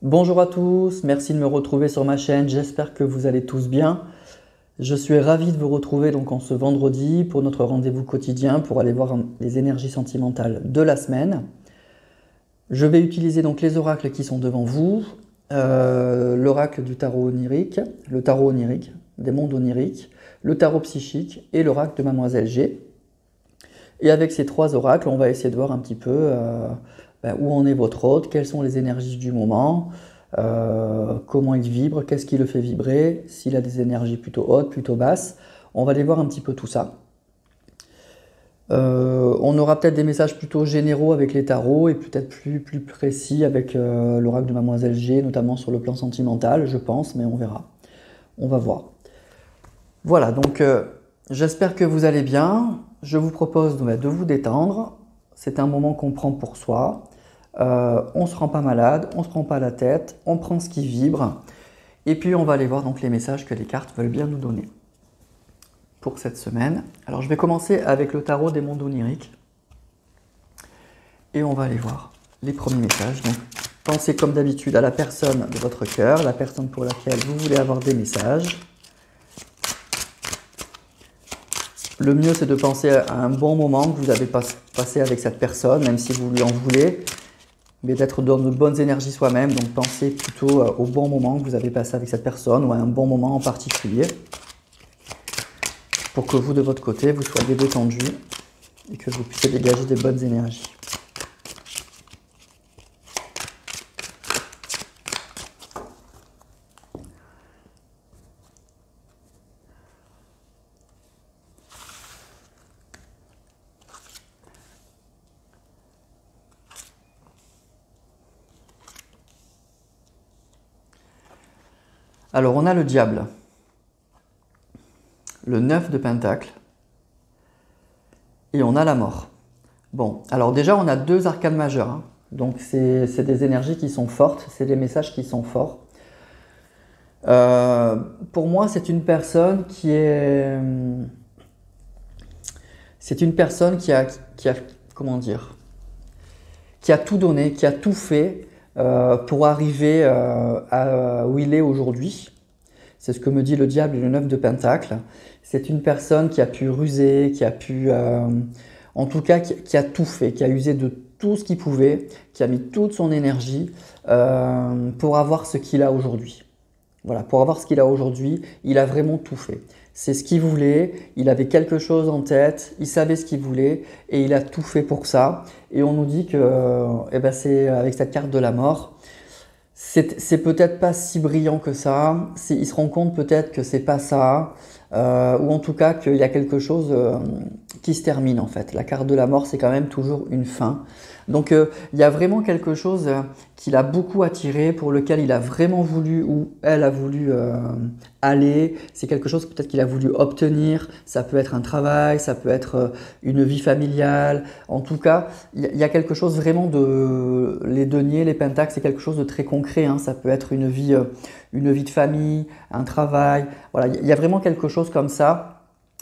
Bonjour à tous, merci de me retrouver sur ma chaîne, j'espère que vous allez tous bien. Je suis ravi de vous retrouver donc en ce vendredi pour notre rendez-vous quotidien pour aller voir les énergies sentimentales de la semaine. Je vais utiliser donc les oracles qui sont devant vous, l'oracle du tarot onirique, le tarot onirique, des mondes oniriques, le tarot psychique et l'oracle de Mademoiselle G. Et avec ces trois oracles, on va essayer de voir un petit peu où en est votre hôte, quelles sont les énergies du moment, comment il vibre, qu'est-ce qui le fait vibrer, s'il a des énergies plutôt hautes, plutôt basses. On va aller voir un petit peu tout ça. On aura peut-être des messages plutôt généraux avec les tarots et peut-être plus précis avec l'oracle de Mademoiselle G, notamment sur le plan sentimental, je pense, mais on verra. On va voir. Voilà, donc j'espère que vous allez bien. Je vous propose de vous détendre. C'est un moment qu'on prend pour soi. On ne se rend pas malade, on ne se prend pas la tête, on prend ce qui vibre. Et puis on va aller voir donc les messages que les cartes veulent bien nous donner pour cette semaine. Alors je vais commencer avec le tarot des mondes oniriques. Et on va aller voir les premiers messages. Donc pensez comme d'habitude à la personne de votre cœur, la personne pour laquelle vous voulez avoir des messages. Le mieux, c'est de penser à un bon moment que vous avez passé avec cette personne, même si vous lui en voulez, mais d'être dans de bonnes énergies soi-même. Donc, pensez plutôt au bon moment que vous avez passé avec cette personne ou à un bon moment en particulier pour que vous, de votre côté, vous soyez détendu et que vous puissiez dégager des bonnes énergies. Alors, on a le diable, le 9 de Pentacle et on a la mort. Bon, alors déjà, on a deux arcanes majeures. Hein. Donc, c'est des énergies qui sont fortes, c'est des messages qui sont forts. Pour moi, c'est une personne qui est... C'est une personne comment dire, qui a tout donné, qui a tout fait pour arriver à où il est aujourd'hui. C'est ce que me dit le diable et le 9 de Pentacle. C'est une personne qui a pu ruser, qui a pu, en tout cas, qui a tout fait, qui a usé de tout ce qu'il pouvait, qui a mis toute son énergie pour avoir ce qu'il a aujourd'hui. Voilà, pour avoir ce qu'il a aujourd'hui, il a vraiment tout fait. C'est ce qu'il voulait, il avait quelque chose en tête, il savait ce qu'il voulait et il a tout fait pour ça. Et on nous dit que c'est avec cette carte de la mort, c'est peut-être pas si brillant que ça, il se rend compte peut-être que c'est pas ça, ou en tout cas qu'il y a quelque chose qui se termine en fait. La carte de la mort, c'est quand même toujours une fin. Donc il y a vraiment quelque chose qui l'a beaucoup attiré, pour lequel il a vraiment voulu, ou elle a voulu aller. C'est quelque chose peut-être qu'il a voulu obtenir. Ça peut être un travail, ça peut être une vie familiale. En tout cas, il y a quelque chose vraiment de... Les deniers, les pentacles, c'est quelque chose de très concret. Hein. Ça peut être une vie de famille, un travail. Voilà, il y a vraiment quelque chose comme ça.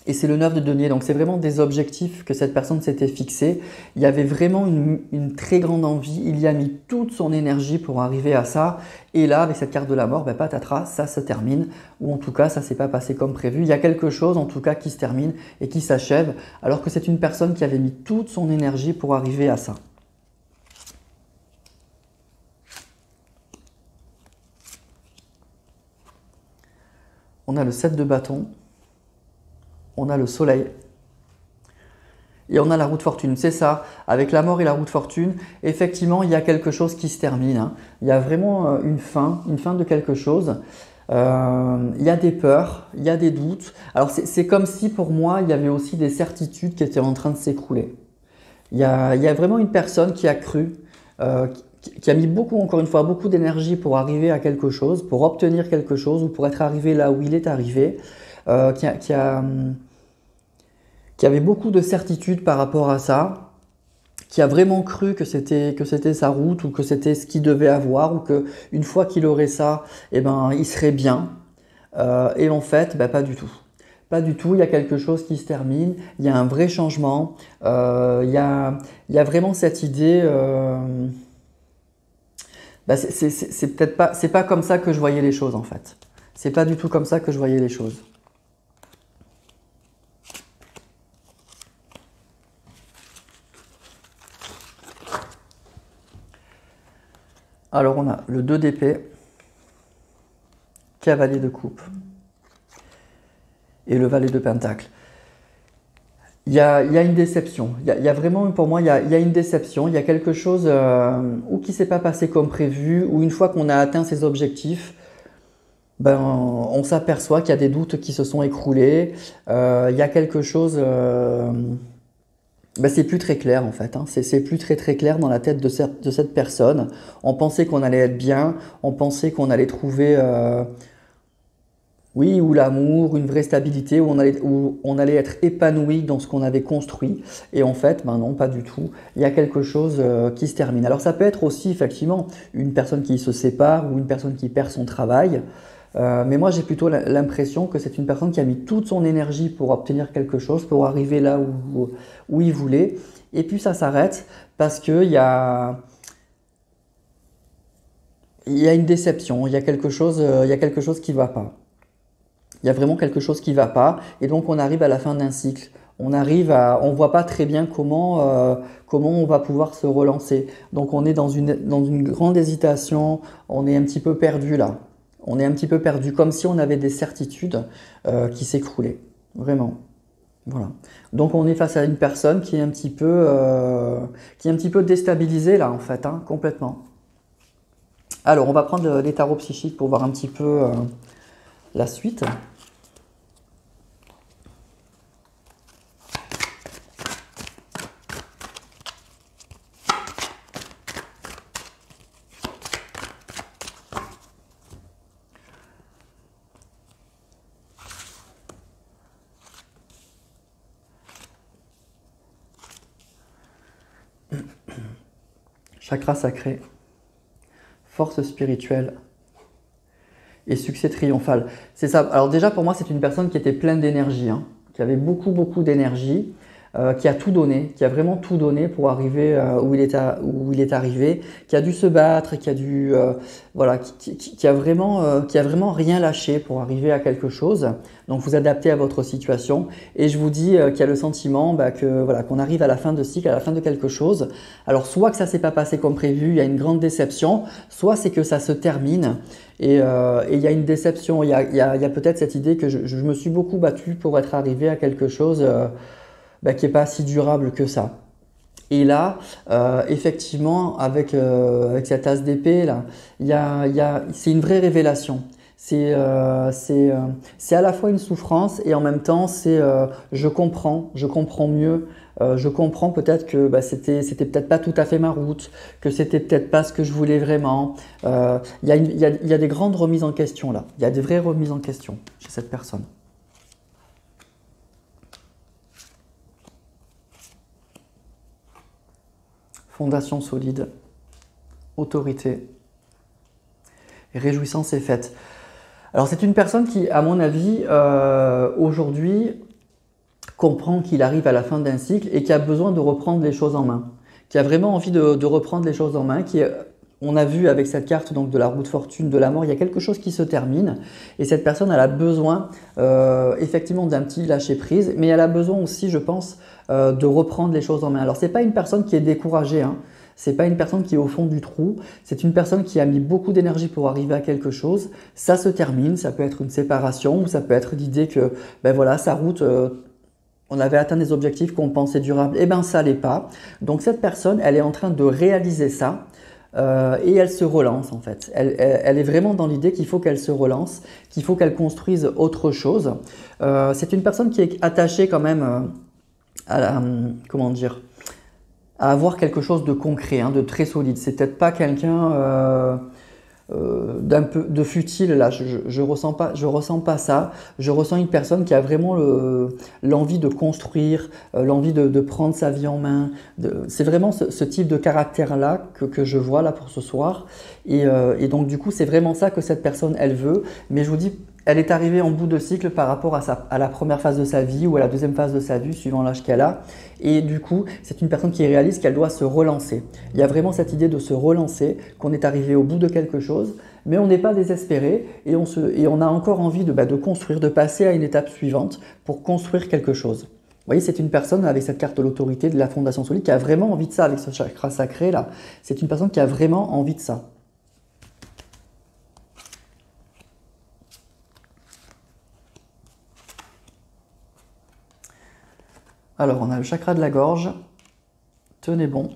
Et c'est le 9 de denier, donc c'est vraiment des objectifs que cette personne s'était fixé. Il y avait vraiment une très grande envie, il y a mis toute son énergie pour arriver à ça. Et là, avec cette carte de la mort, patatras, ça se termine. Ou en tout cas, ça ne s'est pas passé comme prévu. Il y a quelque chose en tout cas qui se termine et qui s'achève, alors que c'est une personne qui avait mis toute son énergie pour arriver à ça. On a le 7 de bâton. On a le soleil et on a la roue de fortune. C'est ça, avec la mort et la roue de fortune, effectivement, il y a quelque chose qui se termine. Hein. Il y a vraiment une fin de quelque chose. Il y a des peurs, il y a des doutes. Alors c'est comme si pour moi, il y avait aussi des certitudes qui étaient en train de s'écrouler. Il y a vraiment une personne qui a cru, qui a mis beaucoup, encore une fois, beaucoup d'énergie pour arriver à quelque chose, pour obtenir quelque chose ou pour être arrivé là où il est arrivé. Qui avait beaucoup de certitude par rapport à ça, qui a vraiment cru que c'était sa route ou que c'était ce qu'il devait avoir ou que une fois qu'il aurait ça, il serait bien. Et en fait, pas du tout. Pas du tout, il y a quelque chose qui se termine, il y a un vrai changement, il y a vraiment cette idée Bah, c'est peut-être pas, c'est pas comme ça que je voyais les choses en fait. C'est pas du tout comme ça que je voyais les choses. Alors on a le 2 d'épée, cavalier de coupe et le valet de pentacle. Il y a une déception. Il y a vraiment, pour moi, il y a une déception. Il y a quelque chose ou qui ne s'est pas passé comme prévu, ou une fois qu'on a atteint ses objectifs, ben, on s'aperçoit qu'il y a des doutes qui se sont écroulés. Il y a quelque chose... ben, c'est plus très clair en fait. Hein. C'est plus très clair dans la tête de cette personne. On pensait qu'on allait être bien. On pensait qu'on allait trouver... oui, ou l'amour, une vraie stabilité, où on allait être épanoui dans ce qu'on avait construit. Et en fait, ben non, pas du tout. Il y a quelque chose qui se termine. Alors ça peut être aussi effectivement une personne qui se sépare ou une personne qui perd son travail. Mais moi, j'ai plutôt l'impression que c'est une personne qui a mis toute son énergie pour obtenir quelque chose, pour arriver là où il voulait. Et puis ça s'arrête parce qu'il y a une déception, il y a quelque chose qui ne va pas. Il y a vraiment quelque chose qui ne va pas et donc on arrive à la fin d'un cycle. On voit pas très bien comment on va pouvoir se relancer. Donc on est dans une grande hésitation, on est un petit peu perdu là. On est un petit peu perdu, comme si on avait des certitudes qui s'écroulaient. Vraiment. Voilà. Donc on est face à une personne qui est un petit peu déstabilisée là en fait, hein, complètement. Alors on va prendre les tarots psychiques pour voir un petit peu la suite. Chakra sacré, force spirituelle et succès triomphal. C'est ça. Alors déjà pour moi c'est une personne qui était pleine d'énergie, hein, qui avait beaucoup d'énergie, qui a tout donné, qui a vraiment tout donné pour arriver où il est arrivé, qui a dû se battre, qui a dû voilà, qui a vraiment rien lâché pour arriver à quelque chose. Donc vous adaptez à votre situation et je vous dis qu'il y a le sentiment que voilà, qu'on arrive à la fin de cycle, à la fin de quelque chose. Alors soit que ça s'est pas passé comme prévu, il y a une grande déception, soit c'est que ça se termine. Et il y a une déception, il y a peut-être cette idée que je me suis beaucoup battu pour être arrivé à quelque chose qui n'est pas si durable que ça. Et là, effectivement, avec cette as d'épée, là, c'est une vraie révélation. C'est à la fois une souffrance et en même temps, je comprends mieux. Je comprends peut-être que c'était peut-être pas tout à fait ma route, que c'était peut-être pas ce que je voulais vraiment. Il y a des grandes remises en question là. Il y a des vraies remises en question chez cette personne. Fondation solide, autorité, réjouissance est faite. Alors c'est une personne qui, à mon avis, aujourd'hui, comprend qu'il arrive à la fin d'un cycle et qui a besoin de reprendre les choses en main, qui a vraiment envie de reprendre les choses en main, on a vu avec cette carte donc de la roue de fortune, de la mort, il y a quelque chose qui se termine et cette personne elle a besoin effectivement d'un petit lâcher prise, mais elle a besoin aussi, je pense, de reprendre les choses en main. Alors c'est pas une personne qui est découragée, hein. C'est pas une personne qui est au fond du trou, c'est une personne qui a mis beaucoup d'énergie pour arriver à quelque chose. Ça se termine, ça peut être une séparation ou ça peut être l'idée que voilà, sa route on avait atteint des objectifs qu'on pensait durables, et ça l'est pas. Donc cette personne, elle est en train de réaliser ça. Et elle se relance en fait. Elle est vraiment dans l'idée qu'il faut qu'elle se relance, qu'il faut qu'elle construise autre chose. C'est une personne qui est attachée quand même à avoir quelque chose de concret, hein, de très solide. C'est peut-être pas quelqu'un d'un peu de futile là. Je ressens pas ça. Je ressens une personne qui a vraiment l'envie de construire, l'envie de prendre sa vie en main. C'est vraiment ce type de caractère là que je vois là pour ce soir. Et donc du coup c'est vraiment ça que cette personne elle veut. Mais je vous dis, elle est arrivée en bout de cycle par rapport à la première phase de sa vie ou à la deuxième phase de sa vie, suivant l'âge qu'elle a. Et du coup, c'est une personne qui réalise qu'elle doit se relancer. Il y a vraiment cette idée de se relancer, qu'on est arrivé au bout de quelque chose, mais on n'est pas désespéré et on a encore envie de construire, de passer à une étape suivante pour construire quelque chose. Vous voyez, c'est une personne avec cette carte de l'autorité de la Fondation Solide qui a vraiment envie de ça avec ce chakra sacré là. C'est une personne qui a vraiment envie de ça. Alors, on a le chakra de la gorge, tenez bon,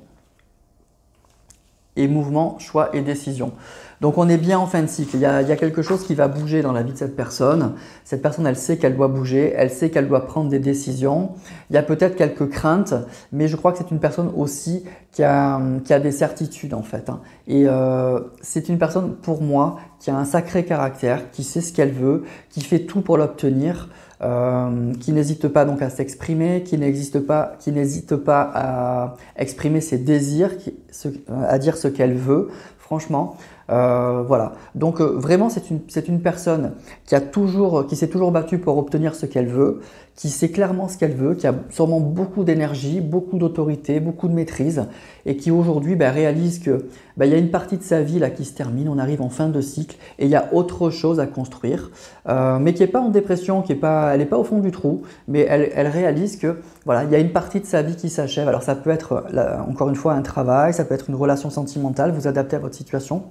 et mouvement, choix et décision. Donc, on est bien en fin de cycle. Il y a quelque chose qui va bouger dans la vie de cette personne. Cette personne, elle sait qu'elle doit bouger, elle sait qu'elle doit prendre des décisions. Il y a peut-être quelques craintes, mais je crois que c'est une personne aussi qui a des certitudes en fait. Et c'est une personne, pour moi, qui a un sacré caractère, qui sait ce qu'elle veut, qui fait tout pour l'obtenir. Qui n'hésite pas donc à s'exprimer, qui n'hésite pas à exprimer ses désirs, à dire ce qu'elle veut, franchement. Voilà. Donc vraiment c'est une personne qui s'est toujours battue pour obtenir ce qu'elle veut, qui sait clairement ce qu'elle veut, qui a sûrement beaucoup d'énergie, beaucoup d'autorité, beaucoup de maîtrise et qui aujourd'hui réalise que il y a une partie de sa vie là qui se termine, on arrive en fin de cycle et il y a autre chose à construire, mais qui n'est pas en dépression, elle n'est pas au fond du trou, mais elle réalise que voilà, il y a une partie de sa vie qui s'achève. Alors ça peut être encore une fois un travail, ça peut être une relation sentimentale, vous adaptez à votre situation.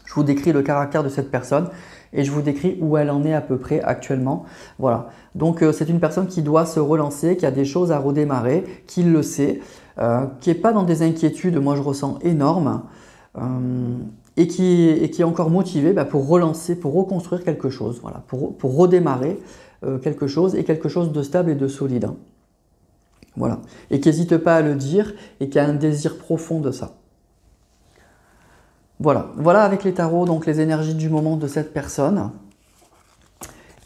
Je vous décris le caractère de cette personne et je vous décris où elle en est à peu près actuellement. Voilà. Donc c'est une personne qui doit se relancer, qui a des choses à redémarrer, qui le sait, qui n'est pas dans des inquiétudes, moi je ressens énormes, et qui est encore motivée pour relancer, pour reconstruire quelque chose, voilà, pour redémarrer quelque chose et quelque chose de stable et de solide. Voilà. Et qui n'hésite pas à le dire et qui a un désir profond de ça. Voilà avec les tarots, donc les énergies du moment de cette personne.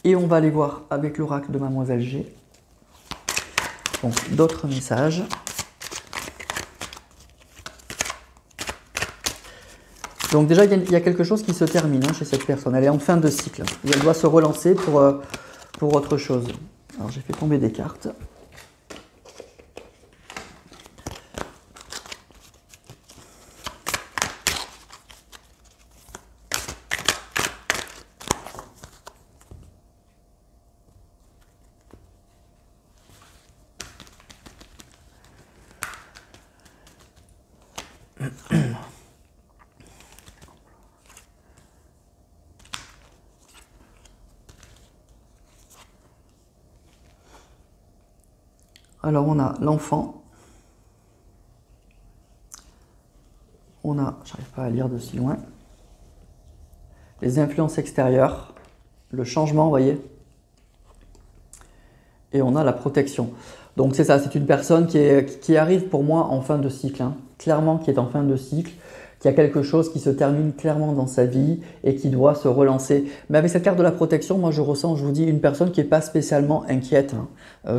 Et on va aller voir avec l'oracle de Mademoiselle G. Donc d'autres messages. Donc déjà, il y a quelque chose qui se termine chez cette personne. Elle est en fin de cycle. Et elle doit se relancer pour autre chose. Alors j'ai fait tomber des cartes. Alors on a l'enfant, j'arrive pas à lire de si loin, les influences extérieures, le changement, vous voyez, et on a la protection. Donc c'est ça, c'est une personne qui arrive pour moi en fin de cycle, clairement qui est en fin de cycle, qui a quelque chose qui se termine clairement dans sa vie et qui doit se relancer. Mais avec cette carte de la protection, moi je ressens, je vous dis, une personne qui n'est pas spécialement inquiète,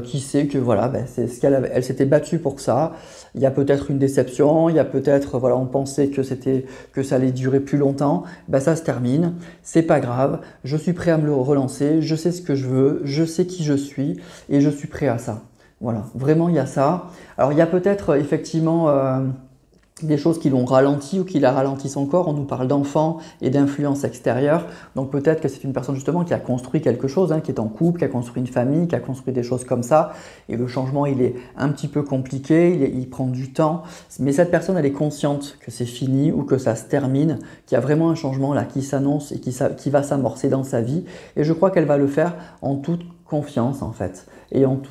qui sait que voilà, c'est ce elle s'était battue pour ça. Il y a peut-être une déception, il y a peut-être, voilà, on pensait que ça allait durer plus longtemps. Ça se termine, c'est pas grave, je suis prêt à me le relancer, je sais ce que je veux, je sais qui je suis et je suis prêt à ça. Voilà, vraiment il y a ça. Alors il y a peut-être effectivement des choses qui l'ont ralenti ou qui la ralentissent encore. On nous parle d'enfants et d'influence extérieure. Donc peut-être que c'est une personne justement qui a construit quelque chose, qui est en couple, qui a construit une famille, qui a construit des choses comme ça. Et le changement, il est un petit peu compliqué, il prend du temps. Mais cette personne, elle est consciente que c'est fini ou que ça se termine, qu'il y a vraiment un changement là qui s'annonce et qui va s'amorcer dans sa vie. Et je crois qu'elle va le faire en toute confiance en fait. Et en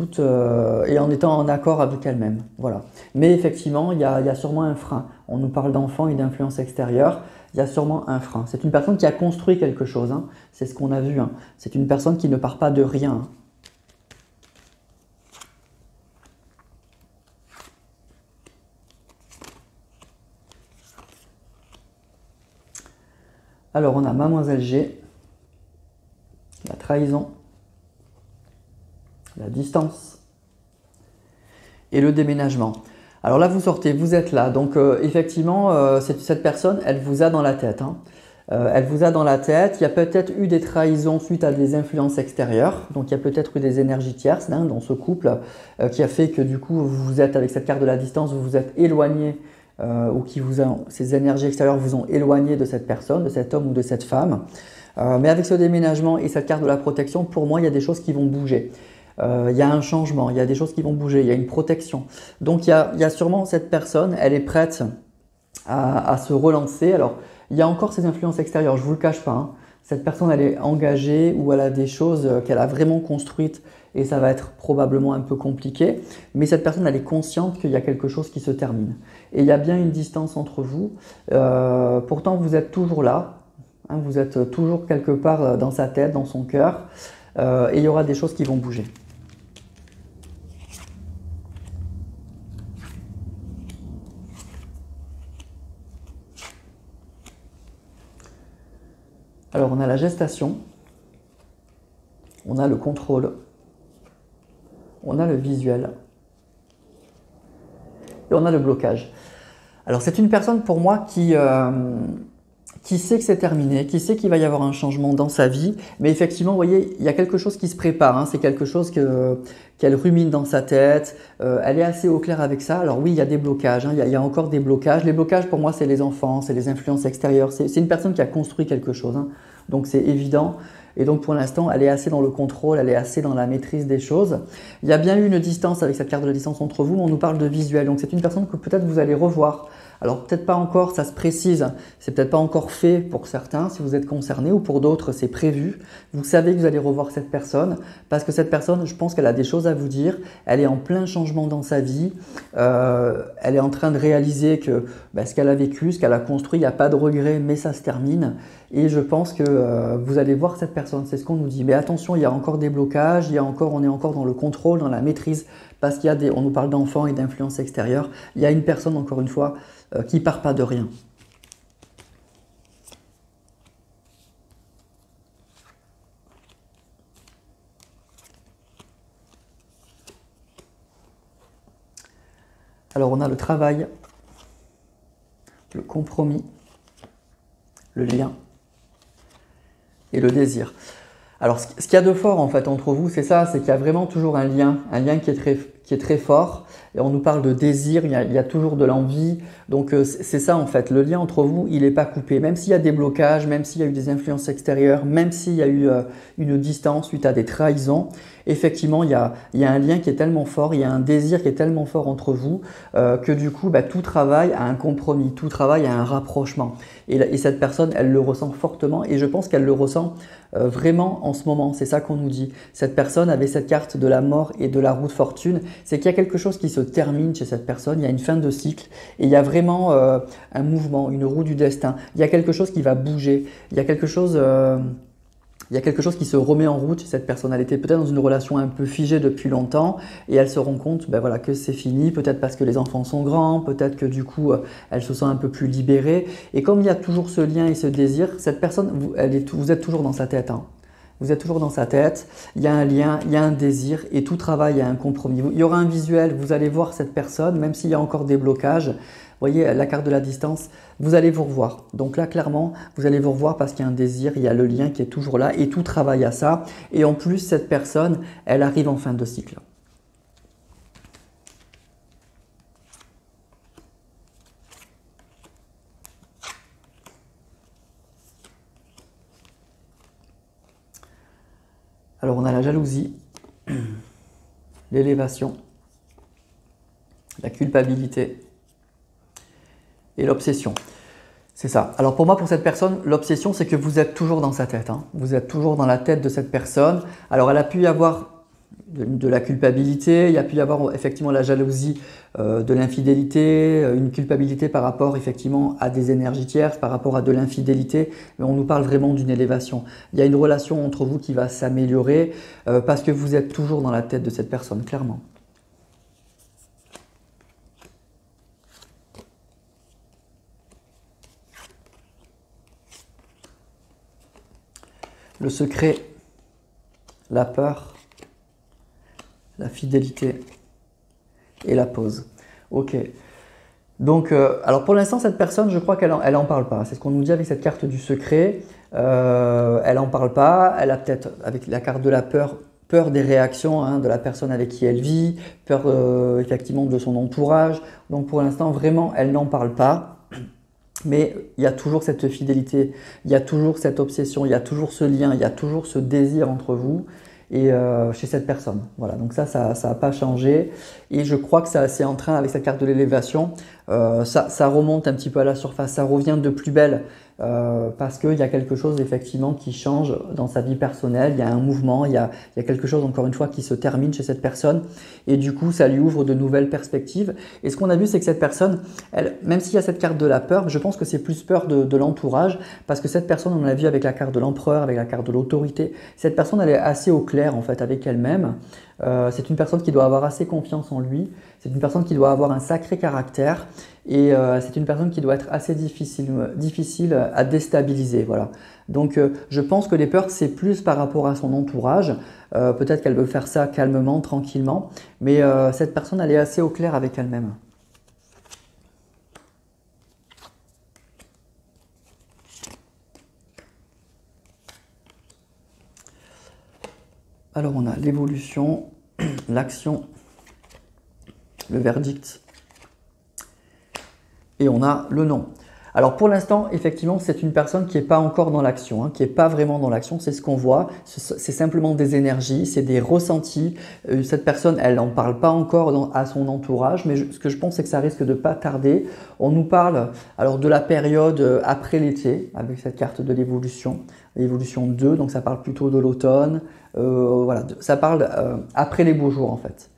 étant en accord avec elle-même. Voilà. Mais effectivement, il y a sûrement un frein. On nous parle d'enfants et d'influence extérieure. Il y a sûrement un frein. C'est une personne qui a construit quelque chose. C'est ce qu'on a vu. C'est une personne qui ne part pas de rien. Alors, on a Mademoiselle G, la trahison, la distance et le déménagement. Alors là, vous sortez, vous êtes là. Donc effectivement, cette personne, elle vous a dans la tête. Elle vous a dans la tête. Il y a peut-être eu des trahisons suite à des influences extérieures. Donc il y a peut-être eu des énergies tierces dans ce couple qui a fait que du coup vous êtes avec cette carte de la distance, vous vous êtes éloigné ou ces énergies extérieures vous ont éloigné de cette personne, de cet homme ou de cette femme. Mais avec ce déménagement et cette carte de la protection, pour moi il y a des choses qui vont bouger. Il y a un changement, il y a des choses qui vont bouger, il y a une protection. Donc il y a sûrement cette personne, elle est prête à se relancer. Alors, il y a encore ces influences extérieures, je ne vous le cache pas, hein. Cette personne, elle est engagée ou elle a des choses qu'elle a vraiment construites et ça va être probablement un peu compliqué. Mais cette personne, elle est consciente qu'il y a quelque chose qui se termine. Et il y a bien une distance entre vous. Pourtant, vous êtes toujours là, hein, vous êtes toujours quelque part dans sa tête, dans son cœur. Et il y aura des choses qui vont bouger. Alors, on a la gestation, on a le contrôle, on a le visuel et on a le blocage. Alors, c'est une personne pour moi qui sait que c'est terminé, qui sait qu'il va y avoir un changement dans sa vie, mais effectivement, vous voyez, il y a quelque chose qui se prépare, hein, c'est quelque chose qu'elle rumine dans sa tête, elle est assez au clair avec ça. Alors oui, il y a des blocages, hein, il y a encore des blocages. Les blocages, pour moi, c'est les enfants, c'est les influences extérieures, c'est une personne qui a construit quelque chose, hein, donc c'est évident. Et donc pour l'instant, elle est assez dans le contrôle, elle est assez dans la maîtrise des choses. Il y a bien eu une distance avec cette carte de la distance entre vous, mais on nous parle de visuel, donc c'est une personne que peut-être vous allez revoir. Alors peut-être pas encore, ça se précise, c'est peut-être pas encore fait pour certains si vous êtes concernés ou pour d'autres c'est prévu. Vous savez que vous allez revoir cette personne parce que cette personne, je pense qu'elle a des choses à vous dire, elle est en plein changement dans sa vie, elle est en train de réaliser que ce qu'elle a vécu, ce qu'elle a construit, il n'y a pas de regret mais ça se termine et je pense que vous allez voir cette personne, c'est ce qu'on nous dit. Mais attention, il y a encore des blocages, on est encore dans le contrôle, dans la maîtrise parce on nous parle d'enfants et d'influences extérieures. Il y a une personne, encore une fois, qui part pas de rien. Alors on a le travail, le compromis, le lien et le désir. Alors ce qu'il y a de fort en fait entre vous, c'est ça, c'est qu'il y a vraiment toujours un lien qui est très fort. Et on nous parle de désir, il y a toujours de l'envie. Donc c'est ça en fait, le lien entre vous, il n'est pas coupé. Même s'il y a des blocages, même s'il y a eu des influences extérieures, même s'il y a eu une distance suite à des trahisons, effectivement il y a un lien qui est tellement fort, il y a un désir qui est tellement fort entre vous que du coup tout travail a un compromis, tout travail a un rapprochement. Et cette personne, elle le ressent fortement et je pense qu'elle le ressent vraiment en ce moment, c'est ça qu'on nous dit. Cette personne avait cette carte de la mort et de la roue de fortune, c'est qu'il y a quelque chose qui se termine chez cette personne, il y a une fin de cycle et il y a vraiment un mouvement, une roue du destin. Il y a quelque chose qui va bouger, il y a quelque chose qui se remet en route chez cette personne. Elle était peut-être dans une relation un peu figée depuis longtemps et elle se rend compte que c'est fini, peut-être parce que les enfants sont grands, peut-être que du coup elle se sent un peu plus libérée. Et comme il y a toujours ce lien et ce désir, cette personne, vous êtes toujours dans sa tête, hein. Vous êtes toujours dans sa tête, il y a un lien, il y a un désir et tout travail a un compromis. Il y aura un visuel, vous allez voir cette personne, même s'il y a encore des blocages. Vous voyez, la carte de la distance, vous allez vous revoir. Donc là, clairement, vous allez vous revoir parce qu'il y a un désir, il y a le lien qui est toujours là et tout travaille à ça. Et en plus, cette personne, elle arrive en fin de cycle. Alors, on a la jalousie, l'élévation, la culpabilité et l'obsession. C'est ça. Alors pour moi, pour cette personne, l'obsession, c'est que vous êtes toujours dans sa tête, hein. Vous êtes toujours dans la tête de cette personne. Alors elle a pu y avoir de la culpabilité, il y a pu y avoir effectivement la jalousie, de l'infidélité, une culpabilité par rapport effectivement à des énergies tierces, par rapport à de l'infidélité, mais on nous parle vraiment d'une élévation. Il y a une relation entre vous qui va s'améliorer parce que vous êtes toujours dans la tête de cette personne, clairement. Le secret, la peur, la fidélité et la pause. Ok. Donc, alors pour l'instant, cette personne, je crois elle en parle pas. C'est ce qu'on nous dit avec cette carte du secret. Elle en parle pas. Elle a peut-être, avec la carte de la peur, peur des réactions hein, de la personne avec qui elle vit, peur effectivement de son entourage. Donc pour l'instant, vraiment, elle n'en parle pas. Mais il y a toujours cette fidélité, il y a toujours cette obsession, il y a toujours ce lien, il y a toujours ce désir entre vous et chez cette personne. Voilà, donc ça n'a pas changé. Et je crois que c'est en train, avec cette carte de l'élévation, ça remonte un petit peu à la surface, ça revient de plus belle. Parce qu'il y a quelque chose effectivement qui change dans sa vie personnelle, il y a un mouvement, il y a quelque chose encore une fois qui se termine chez cette personne et du coup ça lui ouvre de nouvelles perspectives. Et ce qu'on a vu c'est que cette personne, elle, même s'il y a cette carte de la peur, je pense que c'est plus peur de l'entourage parce que cette personne, on l'a vu avec la carte de l'empereur, avec la carte de l'autorité, cette personne elle est assez au clair en fait avec elle-même. C'est une personne qui doit avoir assez confiance en lui, c'est une personne qui doit avoir un sacré caractère et c'est une personne qui doit être assez difficile à déstabiliser. Voilà. Donc je pense que les peurs c'est plus par rapport à son entourage, peut-être qu'elle veut faire ça calmement, tranquillement, mais cette personne elle est assez au clair avec elle-même. Alors on a l'évolution, l'action, le verdict et on a le non. Alors pour l'instant, effectivement, c'est une personne qui n'est pas encore dans l'action, hein, qui n'est pas vraiment dans l'action, c'est ce qu'on voit, c'est simplement des énergies, c'est des ressentis. Cette personne, elle n'en parle pas encore à son entourage, mais ce que je pense, c'est que ça risque de pas tarder. On nous parle alors de la période après l'été, avec cette carte de l'évolution 2, donc ça parle plutôt de l'automne, voilà, ça parle après les beaux jours en fait.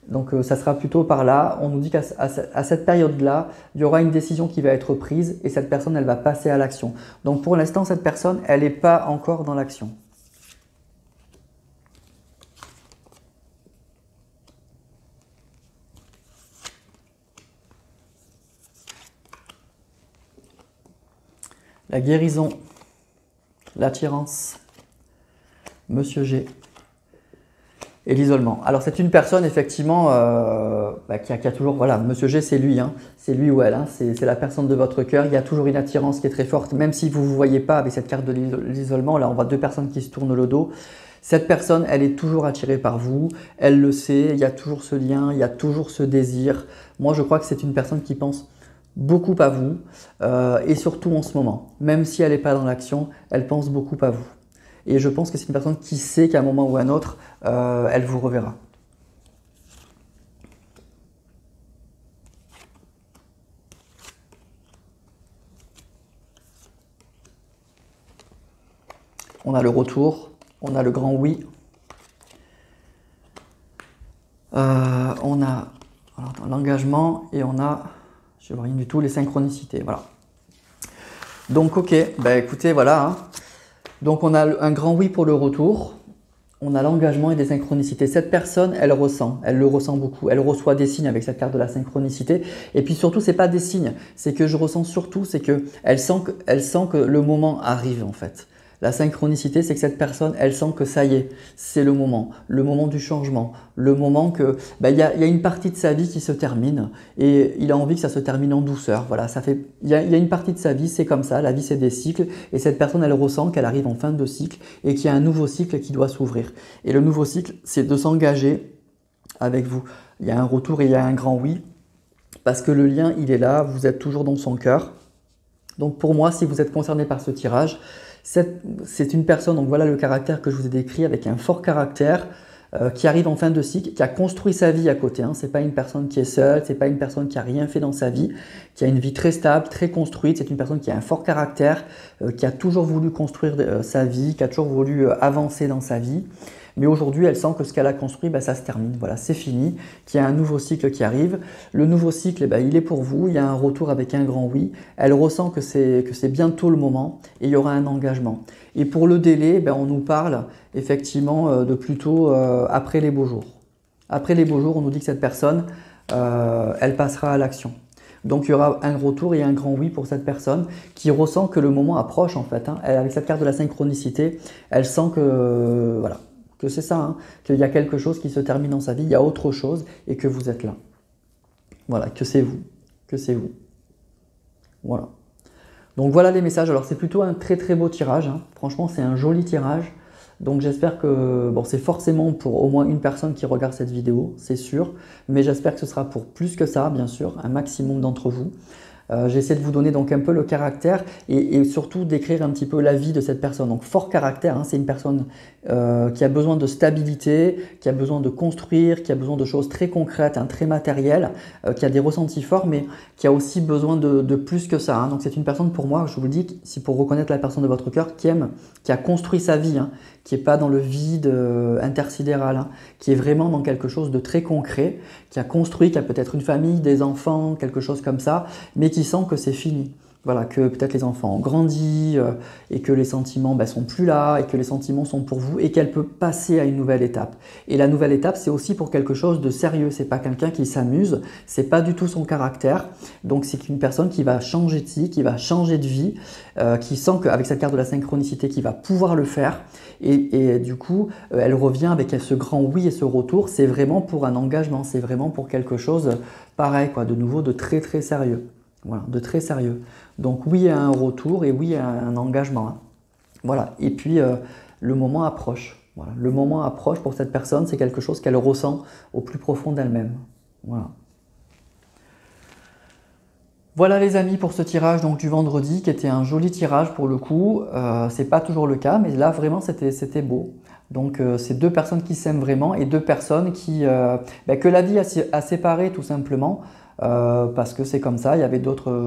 Donc ça sera plutôt par là. On nous dit qu'à cette période-là, il y aura une décision qui va être prise et cette personne, elle va passer à l'action. Donc pour l'instant, cette personne, elle n'est pas encore dans l'action. La guérison, l'attirance, Monsieur G. Et l'isolement. Alors c'est une personne effectivement qui a toujours, voilà, Monsieur G c'est lui, hein, c'est lui ou elle, hein, c'est la personne de votre cœur, il y a toujours une attirance qui est très forte, même si vous ne vous voyez pas avec cette carte de l'isolement, là on voit deux personnes qui se tournent le dos, cette personne elle est toujours attirée par vous, elle le sait, il y a toujours ce lien, il y a toujours ce désir. Moi je crois que c'est une personne qui pense beaucoup à vous et surtout en ce moment, même si elle n'est pas dans l'action, elle pense beaucoup à vous. Et je pense que c'est une personne qui sait qu'à un moment ou à un autre, elle vous reverra. On a le retour, on a le grand oui. On a l'engagement et on a, je ne vois rien du tout, les synchronicités. Voilà. Donc ok, bah écoutez, voilà. Hein. Donc on a un grand oui pour le retour, on a l'engagement et des synchronicités. Cette personne, elle le ressent beaucoup, elle reçoit des signes avec cette carte de la synchronicité. Et puis surtout, c'est pas des signes, c'est que je ressens surtout, c'est que elle sent que le moment arrive en fait. La synchronicité, c'est que cette personne, elle sent que ça y est, c'est le moment du changement, le moment que il y a une partie de sa vie qui se termine et il a envie que ça se termine en douceur. Voilà, il y a une partie de sa vie, c'est comme ça, la vie c'est des cycles et cette personne, elle ressent qu'elle arrive en fin de cycle et qu'il y a un nouveau cycle qui doit s'ouvrir. Et le nouveau cycle, c'est de s'engager avec vous. Il y a un retour et il y a un grand oui parce que le lien, il est là, vous êtes toujours dans son cœur. Donc pour moi, si vous êtes concerné par ce tirage, c'est une personne, donc voilà le caractère que je vous ai décrit, avec un fort caractère, qui arrive en fin de cycle, qui a construit sa vie à côté. Hein. Ce n'est pas une personne qui est seule, ce n'est pas une personne qui n'a rien fait dans sa vie, qui a une vie très stable, très construite. C'est une personne qui a un fort caractère, qui a toujours voulu construire sa vie, qui a toujours voulu avancer dans sa vie. Mais aujourd'hui, elle sent que ce qu'elle a construit, ça se termine. Voilà, c'est fini, qu'il y a un nouveau cycle qui arrive. Le nouveau cycle, il est pour vous. Il y a un retour avec un grand oui. Elle ressent que c'est bientôt le moment et il y aura un engagement. Et pour le délai, on nous parle effectivement de plutôt après les beaux jours. Après les beaux jours, on nous dit que cette personne, elle passera à l'action. Donc il y aura un retour et un grand oui pour cette personne qui ressent que le moment approche en fait. Hein. Avec cette carte de la synchronicité, elle sent que voilà. Que c'est ça, hein, qu'il y a quelque chose qui se termine dans sa vie, il y a autre chose et que vous êtes là. Voilà, que c'est vous, que c'est vous. Voilà. Donc voilà les messages. Alors c'est plutôt un très très beau tirage, hein. Franchement c'est un joli tirage. Donc j'espère que, bon, c'est forcément pour au moins une personne qui regarde cette vidéo, c'est sûr. Mais j'espère que ce sera pour plus que ça, bien sûr, un maximum d'entre vous. J'essaie de vous donner donc un peu le caractère et surtout décrire un petit peu la vie de cette personne. Donc fort caractère, hein, c'est une personne qui a besoin de stabilité, qui a besoin de construire, qui a besoin de choses très concrètes, hein, très matérielles, qui a des ressentis forts, mais qui a aussi besoin de plus que ça, hein. Donc c'est une personne pour moi, je vous le dis, si pour reconnaître la personne de votre cœur, qui aime, qui a construit sa vie, hein, qui n'est pas dans le vide intersidéral, hein, qui est vraiment dans quelque chose de très concret, qui a construit, qui a peut-être une famille, des enfants, quelque chose comme ça, mais qui sent que c'est fini. Voilà, que peut-être les enfants ont grandi et que les sentiments sont plus là et que les sentiments sont pour vous et qu'elle peut passer à une nouvelle étape. Et la nouvelle étape, c'est aussi pour quelque chose de sérieux. C'est pas quelqu'un qui s'amuse, c'est pas du tout son caractère. Donc c'est une personne qui va changer de vie, qui va changer de vie, qui sent qu'avec cette carte de la synchronicité, qui va pouvoir le faire. Et du coup, elle revient avec ce grand oui et ce retour. C'est vraiment pour un engagement, c'est vraiment pour quelque chose pareil, quoi, de nouveau, de très très sérieux. Voilà, de très sérieux. Donc oui à un retour et oui à un engagement, hein. Voilà, et puis le moment approche. Voilà. Le moment approche pour cette personne, c'est quelque chose qu'elle ressent au plus profond d'elle-même. Voilà. Voilà les amis pour ce tirage donc, du vendredi qui était un joli tirage pour le coup. C'est pas toujours le cas, mais là vraiment c'était beau. Donc c'est deux personnes qui s'aiment vraiment et deux personnes qui, que la vie a séparé tout simplement. Parce que c'est comme ça,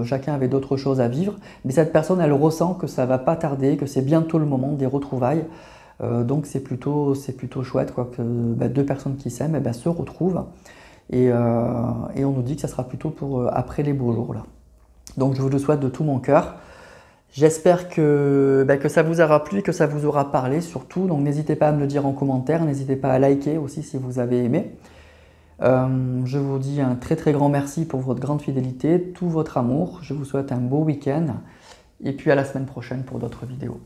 chacun avait d'autres choses à vivre, mais cette personne elle ressent que ça va pas tarder, que c'est bientôt le moment des retrouvailles, donc c'est plutôt chouette quoi, que deux personnes qui s'aiment se retrouvent et on nous dit que ça sera plutôt pour après les beaux jours là. Donc je vous le souhaite de tout mon cœur. J'espère que ça vous aura plu, que ça vous aura parlé surtout, donc n'hésitez pas à me le dire en commentaire, n'hésitez pas à liker aussi si vous avez aimé. Je vous dis un très très grand merci pour votre grande fidélité, tout votre amour. Je vous souhaite un beau week-end et puis à la semaine prochaine pour d'autres vidéos.